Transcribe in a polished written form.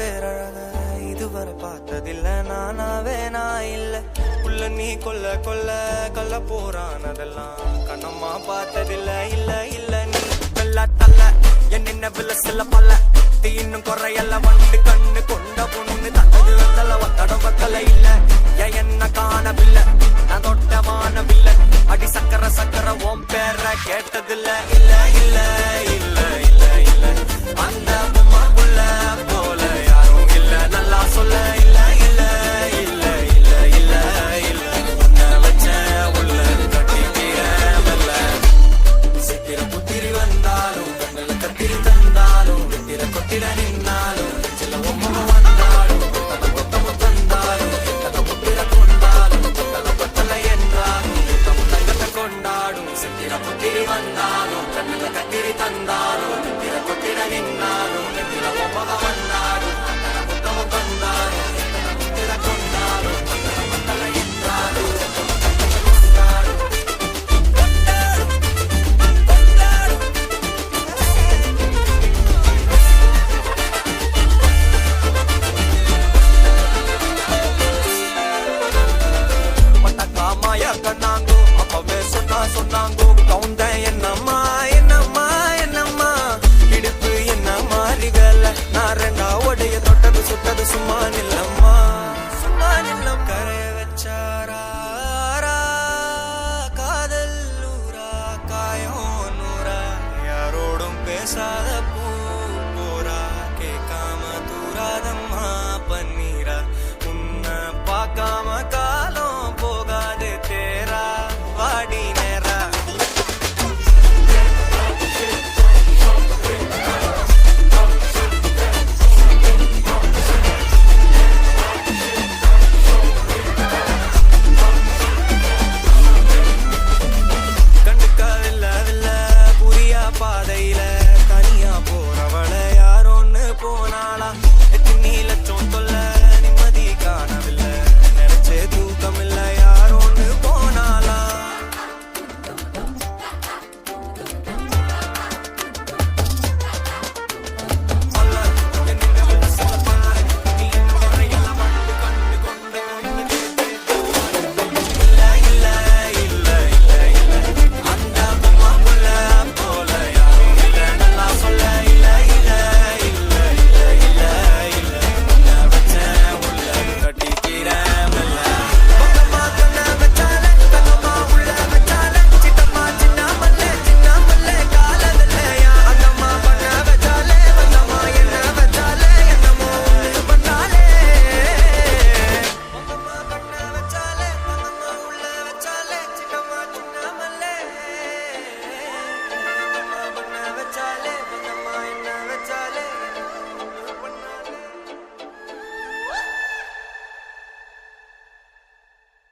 பேரழக இதுவரை பார்த்ததில்ல நானாவே நான் இல்ல உள்ள நீ கொல்ல கொல்ல கல்ல போறானதெல்லாம் கண்ணம்மா பார்த்ததில்ல இல்ல இல்ல நீ வெள்ள தள்ள என் நினைவுல சில பல்ல இன்னும் குறையல்ல வண்டு கண்ணு கொண்ட பொண்ணு தந்தது வெத்தல ஒத்தடம் வெத்தல இல்ல என்ன காணவில்லை நான் தொட்ட வானவில்லை அடி சக்கர சக்கர ஓம் பேர கேட்டதில்ல இல்ல இல்ல